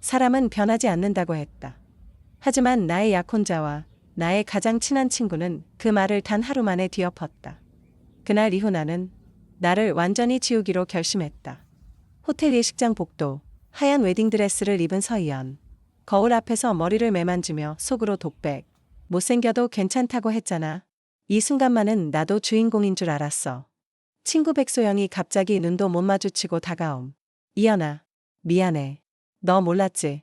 사람은 변하지 않는다고 했다. 하지만 나의 약혼자와 나의 가장 친한 친구는 그 말을 단 하루 만에 뒤엎었다. 그날 이후 나는 나를 완전히 지우기로 결심했다. 호텔 예식장 복도, 하얀 웨딩드레스를 입은 서희연. 거울 앞에서 머리를 매만지며 속으로 독백. 못생겨도 괜찮다고 했잖아. 이 순간만은 나도 주인공인 줄 알았어. 친구 백소영이 갑자기 눈도 못 마주치고 다가옴. 이연아, 미안해. 너 몰랐지?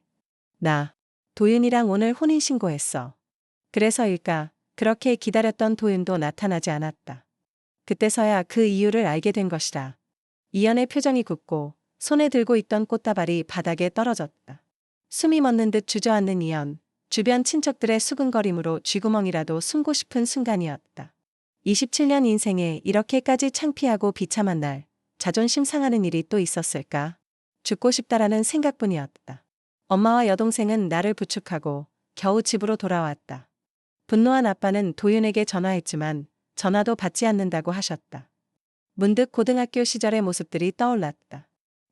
나 도윤이랑 오늘 혼인신고했어. 그래서일까 그렇게 기다렸던 도윤도 나타나지 않았다. 그때서야 그 이유를 알게 된 것이다. 이연의 표정이 굳고 손에 들고 있던 꽃다발이 바닥에 떨어졌다. 숨이 멎는 듯 주저앉는 이연. 주변 친척들의 수근거림으로 쥐구멍이라도 숨고 싶은 순간이었다. 27년 인생에 이렇게까지 창피하고 비참한 날, 자존심 상하는 일이 또 있었을까? 죽고 싶다라는 생각뿐이었다. 엄마와 여동생은 나를 부축하고 겨우 집으로 돌아왔다. 분노한 아빠는 도윤에게 전화했지만 전화도 받지 않는다고 하셨다. 문득 고등학교 시절의 모습들이 떠올랐다.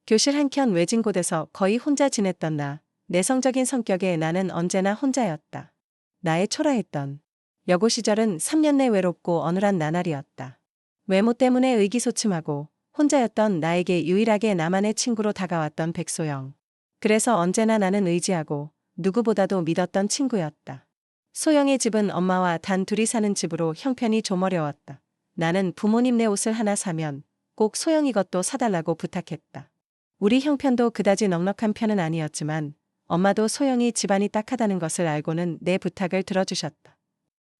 교실 한켠 외진 곳에서 거의 혼자 지냈던 나, 내성적인 성격에 나는 언제나 혼자였다. 나의 초라했던 여고 시절은 3년 내 외롭고 어눌한 나날이었다. 외모 때문에 의기소침하고 혼자였던 나에게 유일하게 나만의 친구로 다가왔던 백소영. 그래서 언제나 나는 의지하고 누구보다도 믿었던 친구였다. 소영의 집은 엄마와 단 둘이 사는 집으로 형편이 좀 어려웠다. 나는 부모님네 옷을 하나 사면 꼭 소영이 것도 사달라고 부탁했다. 우리 형편도 그다지 넉넉한 편은 아니었지만 엄마도 소영이 집안이 딱하다는 것을 알고는 내 부탁을 들어주셨다.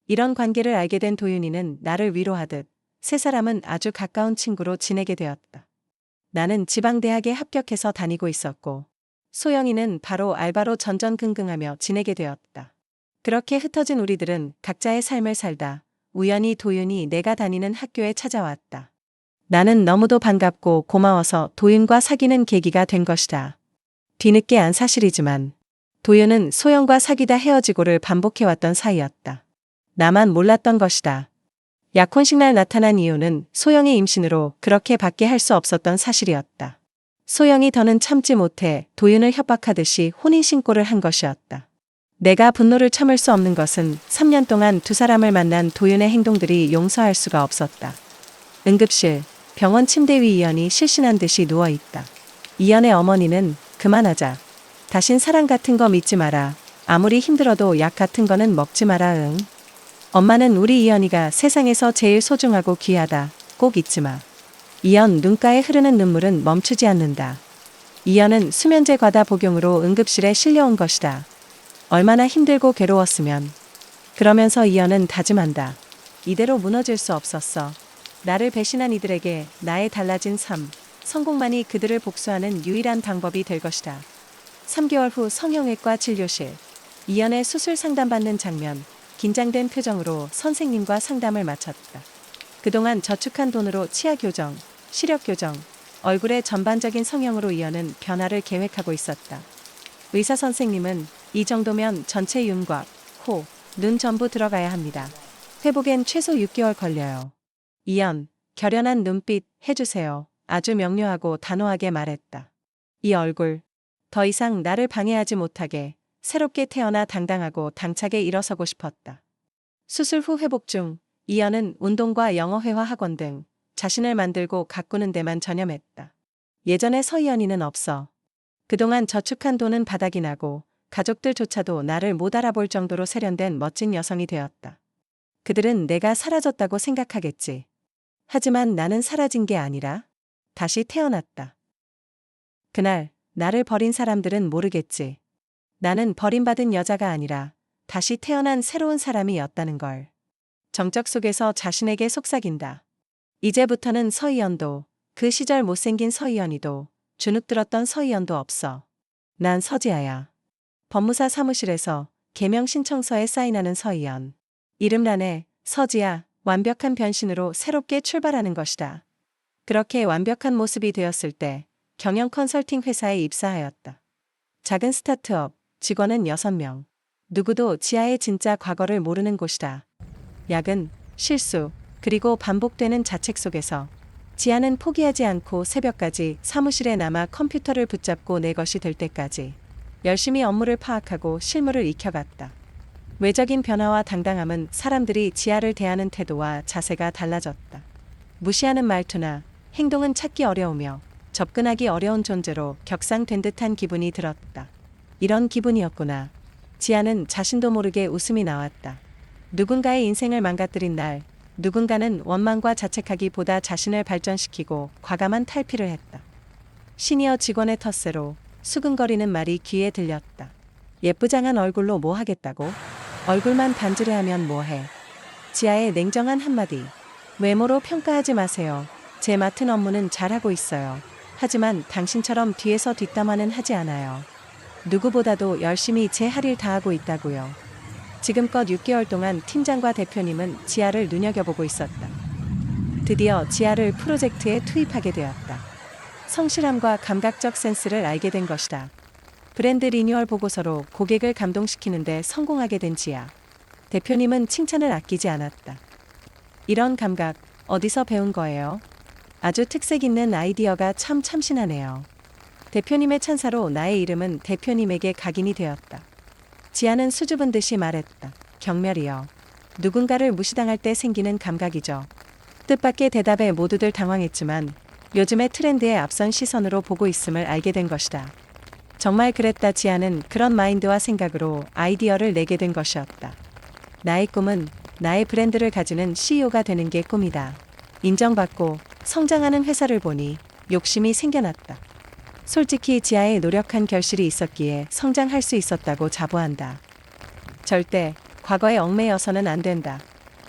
이런 관계를 알게 된 도윤이는 나를 위로하듯 세 사람은 아주 가까운 친구로 지내게 되었다. 나는 지방대학에 합격해서 다니고 있었고 소영이는 바로 알바로 전전긍긍하며 지내게 되었다. 그렇게 흩어진 우리들은 각자의 삶을 살다 우연히 도윤이 내가 다니는 학교에 찾아왔다. 나는 너무도 반갑고 고마워서 도윤과 사귀는 계기가 된 것이다. 뒤늦게 안 사실이지만 도윤은 소영과 사귀다 헤어지고를 반복해왔던 사이였다. 나만 몰랐던 것이다. 약혼식 날 나타난 이유는 소영의 임신으로 그렇게 밖에 할 수 없었던 사실이었다. 소영이 더는 참지 못해 도윤을 협박하듯이 혼인신고를 한 것이었다. 내가 분노를 참을 수 없는 것은 3년 동안 두 사람을 만난 도윤의 행동들이 용서할 수가 없었다. 응급실, 병원 침대 위 이연이 실신한 듯이 누워있다. 이연의 어머니는 그만하자. 다신 사랑 같은 거 믿지 마라. 아무리 힘들어도 약 같은 거는 먹지 마라 응. 엄마는 우리 이연이가 세상에서 제일 소중하고 귀하다. 꼭 잊지 마. 이연 눈가에 흐르는 눈물은 멈추지 않는다. 이연은 수면제 과다 복용으로 응급실에 실려온 것이다. 얼마나 힘들고 괴로웠으면. 그러면서 이연은 다짐한다. 이대로 무너질 수 없었어. 나를 배신한 이들에게 나의 달라진 삶, 성공만이 그들을 복수하는 유일한 방법이 될 것이다. 3개월 후 성형외과 진료실. 이연의 수술 상담받는 장면. 긴장된 표정으로 선생님과 상담을 마쳤다. 그동안 저축한 돈으로 치아 교정, 시력 교정, 얼굴의 전반적인 성형으로 이연은 변화를 계획하고 있었다. 의사 선생님은 이 정도면 전체 윤곽, 코, 눈 전부 들어가야 합니다. 회복엔 최소 6개월 걸려요. 이연, 결연한 눈빛 해주세요. 아주 명료하고 단호하게 말했다. 이 얼굴, 더 이상 나를 방해하지 못하게 새롭게 태어나 당당하고 당차게 일어서고 싶었다. 수술 후 회복 중 이연은 운동과 영어 회화 학원 등 자신을 만들고 가꾸는 데만 전념했다. 예전의 서희연이는 없어. 그동안 저축한 돈은 바닥이 나고 가족들조차도 나를 못 알아볼 정도로 세련된 멋진 여성이 되었다. 그들은 내가 사라졌다고 생각하겠지. 하지만 나는 사라진 게 아니라 다시 태어났다. 그날 나를 버린 사람들은 모르겠지. 나는 버림받은 여자가 아니라 다시 태어난 새로운 사람이었다는 걸. 정적 속에서 자신에게 속삭인다. 이제부터는 서희연도, 그 시절 못생긴 서희연이도, 주눅들었던 서희연도 없어. 난 서지아야. 법무사 사무실에서 개명 신청서에 사인하는 서희연. 이름란에 서지아, 완벽한 변신으로 새롭게 출발하는 것이다. 그렇게 완벽한 모습이 되었을 때 경영 컨설팅 회사에 입사하였다. 작은 스타트업, 직원은 6명. 누구도 지아의 진짜 과거를 모르는 곳이다. 야근, 실수, 그리고 반복되는 자책 속에서 지아는 포기하지 않고 새벽까지 사무실에 남아 컴퓨터를 붙잡고 내 것이 될 때까지 열심히 업무를 파악하고 실무를 익혀갔다. 외적인 변화와 당당함은 사람들이 지아를 대하는 태도와 자세가 달라졌다. 무시하는 말투나 행동은 찾기 어려우며 접근하기 어려운 존재로 격상된 듯한 기분이 들었다. 이런 기분이었구나. 지아는 자신도 모르게 웃음이 나왔다. 누군가의 인생을 망가뜨린 날, 누군가는 원망과 자책하기보다 자신을 발전시키고 과감한 탈피를 했다. 시니어 직원의 텃세로 수근거리는 말이 귀에 들렸다. 예쁘장한 얼굴로 뭐 하겠다고? 얼굴만 반지르하면 뭐해? 지아의 냉정한 한마디. 외모로 평가하지 마세요. 제 맡은 업무는 잘하고 있어요. 하지만 당신처럼 뒤에서 뒷담화는 하지 않아요. 누구보다도 열심히 제 할 일 다 하고 있다고요. 지금껏 6개월 동안 팀장과 대표님은 지아를 눈여겨보고 있었다. 드디어 지아를 프로젝트에 투입하게 되었다. 성실함과 감각적 센스를 알게 된 것이다. 브랜드 리뉴얼 보고서로 고객을 감동시키는데 성공하게 된 지아. 대표님은 칭찬을 아끼지 않았다. 이런 감각 어디서 배운 거예요? 아주 특색 있는 아이디어가 참 참신하네요. 대표님의 찬사로 나의 이름은 대표님에게 각인이 되었다. 지아는 수줍은 듯이 말했다. 경멸이요. 누군가를 무시당할 때 생기는 감각이죠. 뜻밖의 대답에 모두들 당황했지만 요즘의 트렌드에 앞선 시선으로 보고 있음을 알게 된 것이다. 정말 그랬다. 지아는 그런 마인드와 생각으로 아이디어를 내게 된 것이었다. 나의 꿈은 나의 브랜드를 가지는 CEO가 되는 게 꿈이다. 인정받고 성장하는 회사를 보니 욕심이 생겨났다. 솔직히 지아의 노력한 결실이 있었기에 성장할 수 있었다고 자부한다. 절대 과거에 얽매여서는 안 된다.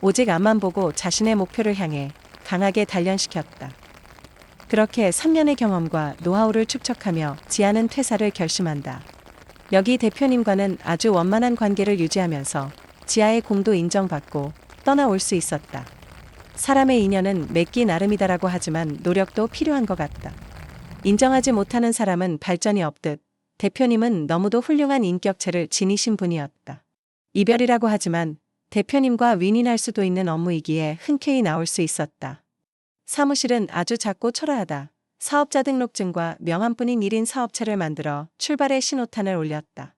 오직 앞만 보고 자신의 목표를 향해 강하게 단련시켰다. 그렇게 3년의 경험과 노하우를 축적하며 지아는 퇴사를 결심한다. 여기 대표님과는 아주 원만한 관계를 유지하면서 지아의 공도 인정받고 떠나올 수 있었다. 사람의 인연은 맺기 나름이다라고 하지만 노력도 필요한 것 같다. 인정하지 못하는 사람은 발전이 없듯 대표님은 너무도 훌륭한 인격체를 지니신 분이었다. 이별이라고 하지만 대표님과 윈윈할 수도 있는 업무이기에 흔쾌히 나올 수 있었다. 사무실은 아주 작고 초라하다. 사업자 등록증과 명함뿐인 1인 사업체를 만들어 출발의 신호탄을 올렸다.